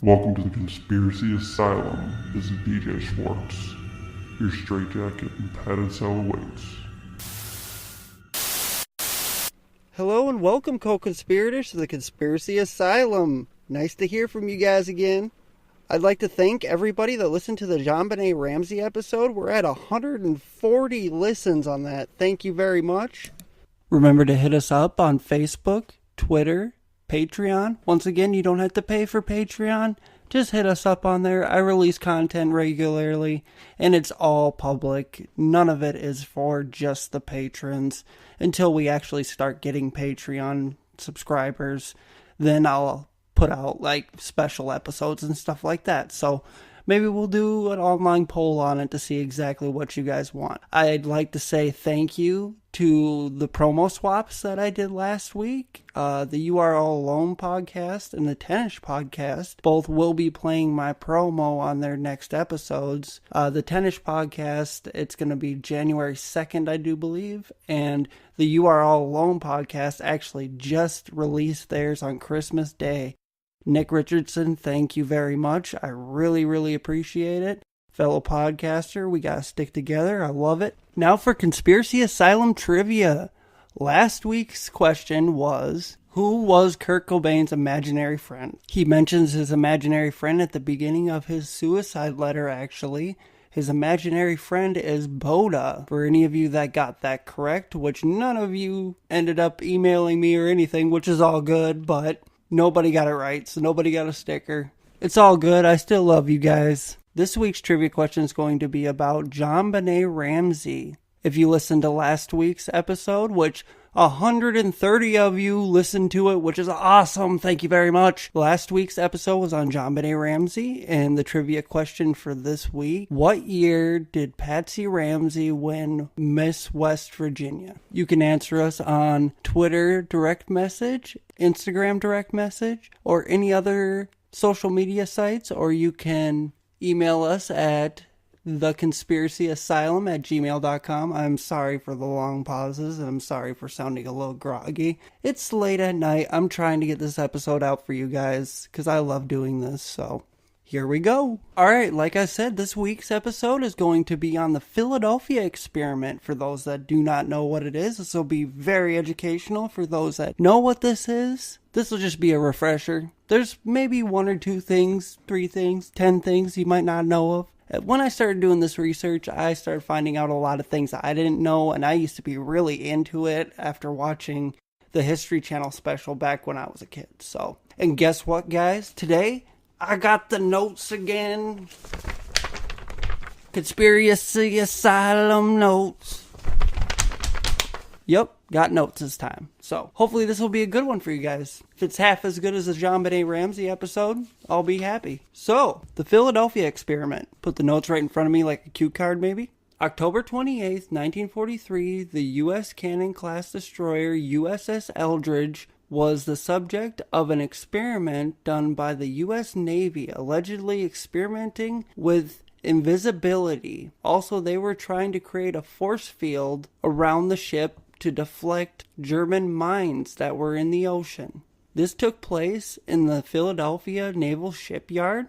Welcome to the Conspiracy Asylum. This is DJ Schwartz. Your straitjacket and padded cell awaits. Hello and welcome, co-conspirators, to the Conspiracy Asylum. Nice to hear from you guys again. I'd like to thank everybody that listened to the JonBenet Ramsey episode. We're at 140 listens on that. Thank you very much. Remember to hit us up on Facebook, Twitter, Patreon. Once again, you don't have to pay for Patreon. Just hit us up on there. I release content regularly, and it's all public. None of it is for just the patrons. Until we actually start getting Patreon subscribers, then I'll put out like special episodes and stuff like that. So maybe we'll do an online poll on it to see exactly what you guys want. I'd like to say thank you to the promo swaps that I did last week. The You Are All Alone podcast and the Tennis podcast both will be playing my promo on their next episodes. The Tennis podcast, it's going to be January 2nd, I do believe. And the You Are All Alone podcast actually just released theirs on Christmas Day. Nick Richardson, thank you very much. I really, really appreciate it. Fellow podcaster, we gotta stick together. I love it. Now for Conspiracy Asylum trivia. Last week's question was, who was Kurt Cobain's imaginary friend? He mentions his imaginary friend at the beginning of his suicide letter, actually. His imaginary friend is Boda. For any of you that got that correct, which none of you ended up emailing me or anything, which is all good, but nobody got it right, so nobody got a sticker. It's all good. I still love you guys. This week's trivia question is going to be about JonBenet Ramsey. If you listened to last week's episode, which 130 of you listened to it, which is awesome. Thank you very much. Last week's episode was on JonBenet Ramsey, and the trivia question for this week: what year did Patsy Ramsey win Miss West Virginia? You can answer us on Twitter direct message, Instagram direct message, or any other social media sites, or you can email us at theconspiracyasylum@gmail.com. I'm sorry for the long pauses, and I'm sorry for sounding a little groggy. It's late at night. I'm trying to get this episode out for you guys, because I love doing this, so here we go. Alright, like I said, this week's episode is going to be on the Philadelphia experiment. For those that do not know what it is, this will be very educational. For those that know what this is, this will just be a refresher. There's maybe one or two things, 3 things, 10 things you might not know of. When I started doing this research, I started finding out a lot of things I didn't know, and I used to be really into it after watching the History Channel special back when I was a kid. So, and guess what, guys? Today, I got the notes again. Conspiracy Asylum notes. Yep, got notes this time. So, hopefully this will be a good one for you guys. If it's half as good as the JonBenet Ramsey episode, I'll be happy. So, the Philadelphia experiment. Put the notes right in front of me like a cue card, maybe. October 28th, 1943, the U.S. Cannon-class destroyer USS Eldridge was the subject of an experiment done by the U.S. Navy, allegedly experimenting with invisibility. Also, they were trying to create a force field around the ship to deflect German mines that were in the ocean. This took place in the Philadelphia Naval Shipyard,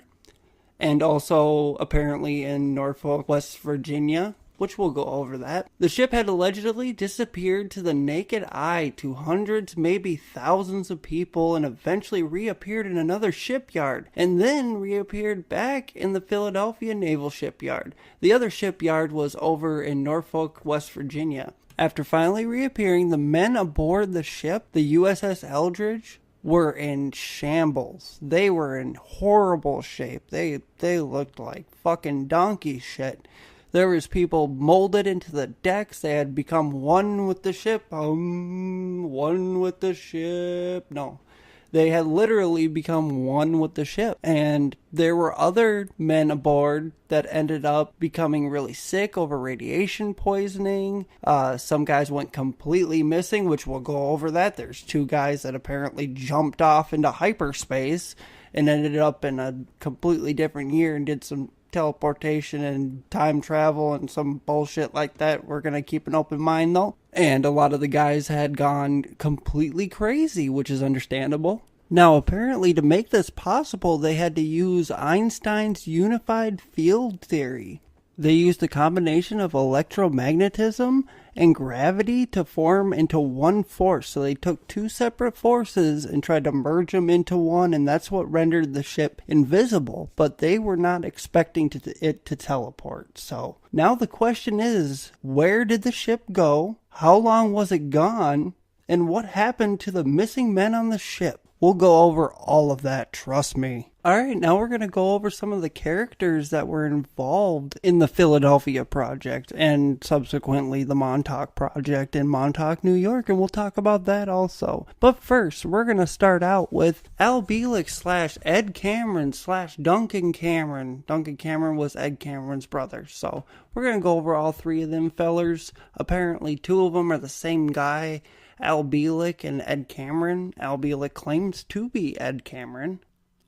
and also apparently in Norfolk, West Virginia, which we'll go over that. The ship had allegedly disappeared to the naked eye to hundreds, maybe thousands of people, and eventually reappeared in another shipyard, and then reappeared back in the Philadelphia Naval Shipyard. The other shipyard was over in Norfolk, West Virginia. After finally reappearing, the men aboard the ship, the USS Eldridge, were in shambles. They were in horrible shape. They looked like fucking donkey shit. There was people molded into the decks. They had become one with the ship. One with the ship. No. They had literally become one with the ship. And there were other men aboard that ended up becoming really sick over radiation poisoning. Some guys went completely missing, which we'll go over that. There's 2 guys that apparently jumped off into hyperspace and ended up in a completely different year and did some teleportation and time travel and some bullshit like that. We're going to keep an open mind, though. And a lot of the guys had gone completely crazy, which is understandable. Now, apparently to make this possible, they had to use Einstein's unified field theory. They used a combination of electromagnetism and gravity to form into one force. So they took two separate forces and tried to merge them into one, and that's what rendered the ship invisible. But they were not expecting it to teleport. So now the question is, where did the ship go? How long was it gone? And what happened to the missing men on the ship? We'll go over all of that, trust me. Alright, now we're going to go over some of the characters that were involved in the Philadelphia Project and subsequently the Montauk Project in Montauk, New York, and we'll talk about that also. But first, we're going to start out with Al Bielek / Ed Cameron / Duncan Cameron. Duncan Cameron was Ed Cameron's brother, so we're going to go over all three of them fellers. Apparently, two of them are the same guy, Al Bielek and Ed Cameron. Al Bielek claims to be Ed Cameron.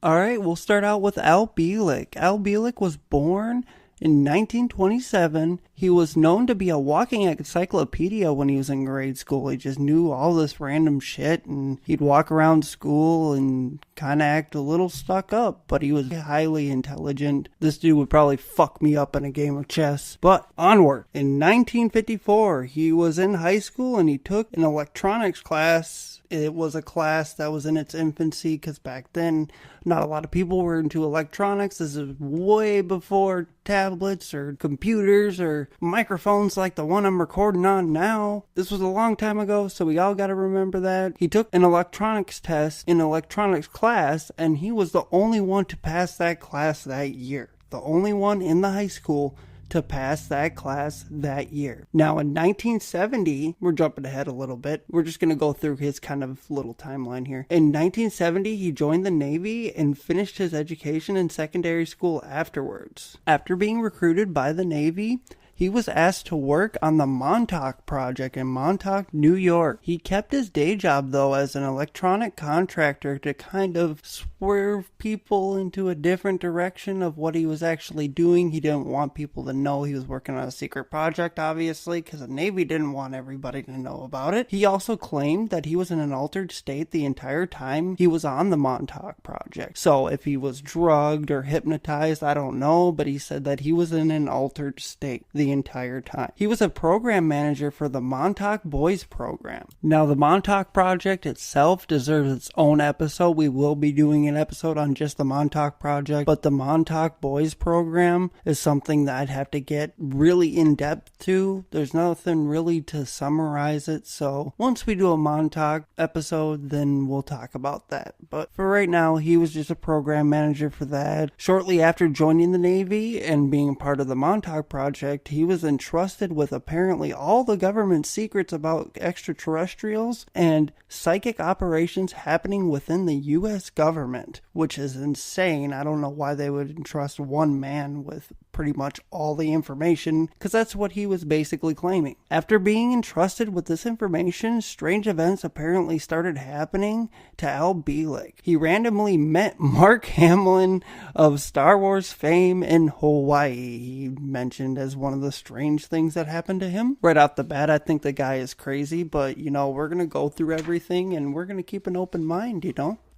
Alright, we'll start out with Al Bielek. Al Bielek was born in 1927. He was known to be a walking encyclopedia when he was in grade school. He just knew all this random shit, and he'd walk around school and kind of act a little stuck up, but he was highly intelligent. This dude would probably fuck me up in a game of chess. But onward. In 1954, he was in high school and he took an electronics class. It was a class that was in its infancy because back then not a lot of people were into electronics. This is way before tablets or computers or microphones like the one I'm recording on now. This was a long time ago, so we all got to remember that. He took an electronics test in electronics class, and he was the only one to pass that class that year. The only one in the high school to pass that class that year. Now in 1970, we're jumping ahead a little bit. We're just going to go through his kind of little timeline here. In 1970, he joined the Navy and finished his education in secondary school afterwards. After being recruited by the Navy, he was asked to work on the Montauk Project in Montauk, New York. He kept his day job, though, as an electronic contractor to kind of swerve people into a different direction of what he was actually doing. He didn't want people to know he was working on a secret project, obviously, because the Navy didn't want everybody to know about it. He also claimed that he was in an altered state the entire time he was on the Montauk Project. So if he was drugged or hypnotized, I don't know, but he said that he was in an altered state the entire time. He was a program manager for the Montauk Boys program. Now, the Montauk Project itself deserves its own episode. We will be doing an episode on just the Montauk Project, but the Montauk Boys program is something that I'd have to get really in depth to. There's nothing really to summarize it, so once we do a Montauk episode, then we'll talk about that. But for right now, he was just a program manager for that. Shortly after joining the Navy and being part of the Montauk Project, he was entrusted with apparently all the government secrets about extraterrestrials and psychic operations happening within the U.S. government, which is insane. I don't know why they would entrust one man with pretty much all the information, because that's what he was basically claiming. After being entrusted with this information, strange events apparently started happening to Al Bielek. He randomly met Mark Hamill of Star Wars fame in Hawaii. He mentioned as one of the strange things that happened to him. Right off the bat, I think the guy is crazy, but we're going to go through everything and we're going to keep an open mind,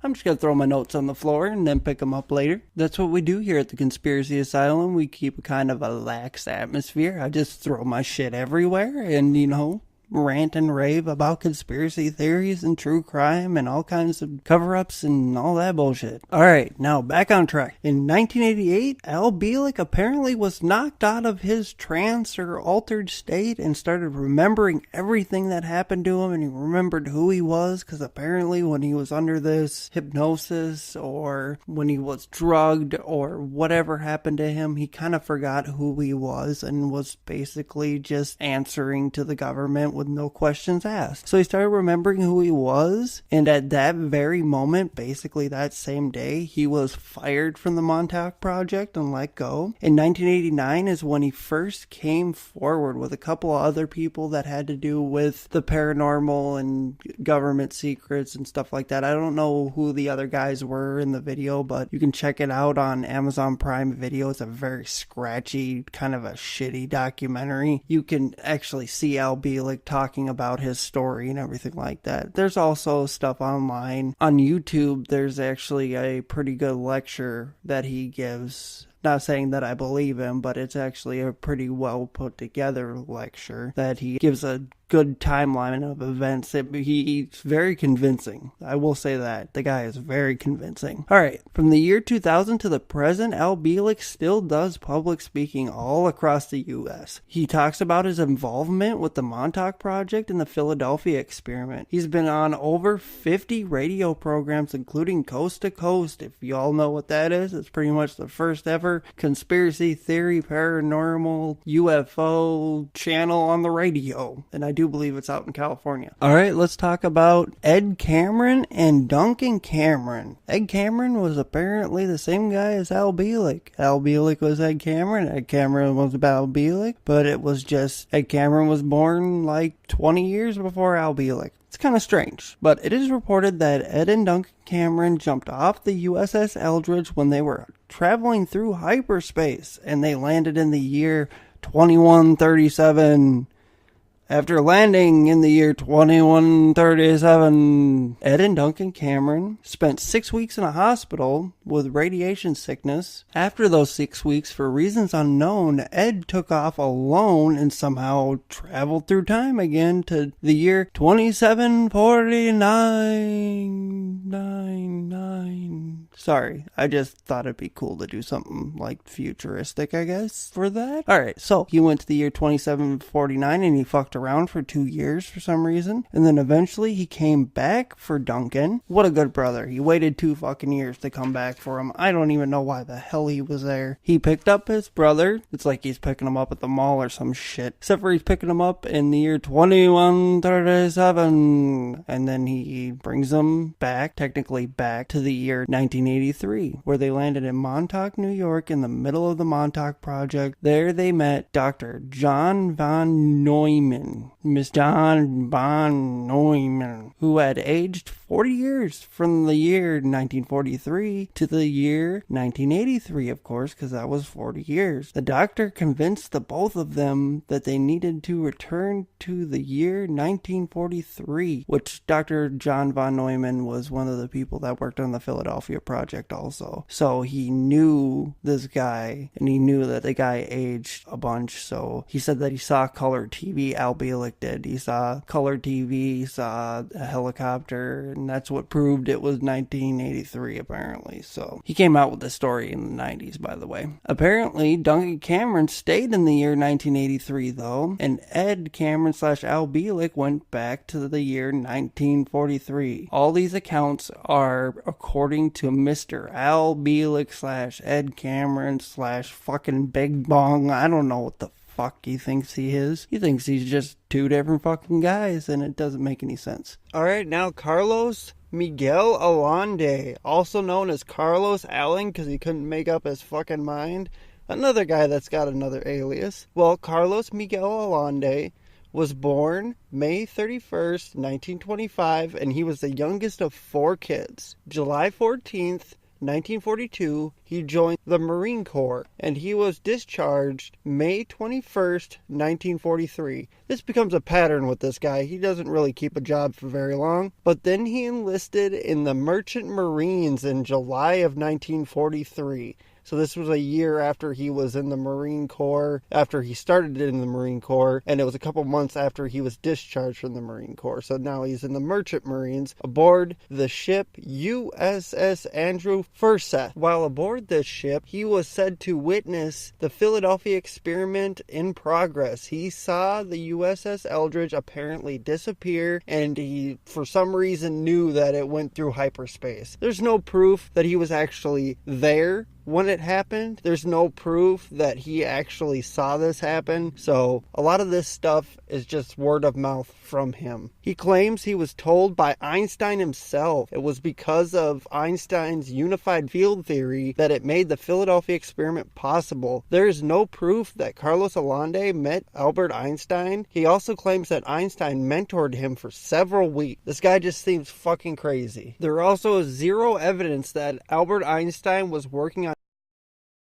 I'm just going to throw my notes on the floor and then pick them up later. That's what we do here at the Conspiracy Asylum. We keep a kind of a lax atmosphere. I just throw my shit everywhere and, rant and rave about conspiracy theories and true crime and all kinds of cover-ups and all that bullshit. Alright, now back on track. In 1988, Al Bielek apparently was knocked out of his trance or altered state and started remembering everything that happened to him, and he remembered who he was, because apparently when he was under this hypnosis or when he was drugged or whatever happened to him, he kind of forgot who he was and was basically just answering to the government with no questions asked. So he started remembering who he was, and at that very moment, basically that same day, he was fired from the Montauk Project and let go. In 1989 is when he first came forward with a couple of other people that had to do with the paranormal and government secrets and stuff like that. I don't know who the other guys were in the video, but you can check it out on Amazon Prime Video. It's a very scratchy, kind of a shitty documentary. You can actually see Al Bielek talking about his story and everything like that. There's also stuff online. On YouTube, there's actually a pretty good lecture that he gives. Not saying that I believe him, but it's actually a pretty well put together lecture that he gives a good timeline of events. He's very convincing. I will say that. The guy is very convincing. Alright, from the year 2000 to the present, Al Bielek still does public speaking all across the U.S. He talks about his involvement with the Montauk Project and the Philadelphia Experiment. He's been on over 50 radio programs, including Coast to Coast. If you all know what that is, it's pretty much the first ever conspiracy theory, paranormal, UFO channel on the radio. And I do believe it's out in California. Alright, let's talk about Ed Cameron and Duncan Cameron. Ed Cameron was apparently the same guy as Al Bielek. Al Bielek was Ed Cameron. Ed Cameron was Al Bielek. But it was just Ed Cameron was born like 20 years before Al Bielek. It's kind of strange, but it is reported that Ed and Duncan Cameron jumped off the USS Eldridge when they were traveling through hyperspace, and they landed in the year 2137. After landing in the year 2137, Ed and Duncan Cameron spent 6 weeks in a hospital with radiation sickness. After those 6 weeks, for reasons unknown, Ed took off alone and somehow traveled through time again to the year 2749. Sorry, I just thought it'd be cool to do something like futuristic, I guess, for that. Alright, so he went to the year 2749 and he fucked around for 2 years for some reason, and then eventually he came back for Duncan. What a good brother. He waited 2 fucking years to come back for him. I don't even know why the hell he was there. He picked up his brother. It's like he's picking him up at the mall or some shit, except for he's picking him up in the year 2137, and then he brings him back, technically back to the year 1983, where they landed in Montauk, New York, in the middle of the Montauk Project. There they met Dr. John von Neumann, Miss John von Neumann, who had aged 40 years from the year 1943 to the year 1983, of course, because that was 40 years. The doctor convinced the both of them that they needed to return to the year 1943, which Dr. John von Neumann was one of the people that worked on the Philadelphia Project also. So he knew this guy, and he knew that the guy aged a bunch, so he said that he saw color TV. Al Bielek did. He saw color TV, he saw a helicopter, and that's what proved it was 1983 apparently. So he came out with the story in the 90s, by the way. Apparently Duncan Cameron stayed in the year 1983 though, and Ed Cameron / Al Bielek went back to the year 1943. All these accounts are according to Mr. Al Bielek / Ed Cameron / fucking Big Bong. I don't know what the fuck he thinks he is. He thinks he's just 2 different fucking guys, and it doesn't make any sense. Alright, now Carlos Miguel Allende, also known as Carlos Allen because he couldn't make up his fucking mind. Another guy that's got another alias. Well, Carlos Miguel Allende was born May 31st, 1925, and he was the youngest of 4 kids. July 14th, 1942, he joined the Marine Corps, and he was discharged May 21st, 1943. This becomes a pattern with this guy. He doesn't really keep a job for very long, but then he enlisted in the Merchant Marines in July of 1943. So this was a year after he was in the Marine Corps, after he started in the Marine Corps, and it was a couple months after he was discharged from the Marine Corps. So now he's in the Merchant Marines aboard the ship USS Andrew Furseth. While aboard this ship, he was said to witness the Philadelphia Experiment in progress. He saw the USS Eldridge apparently disappear, and he, for some reason, knew that it went through hyperspace. There's no proof that he was actually there when it happened. There's no proof that he actually saw this happen. So a lot of this stuff is just word of mouth from him. He claims he was told by Einstein himself it was because of Einstein's unified field theory that it made the Philadelphia Experiment possible. There is no proof that Carlos Allende met Albert Einstein. He also claims that Einstein mentored him for several weeks. This guy just seems fucking crazy. There also is zero evidence that Albert Einstein was working on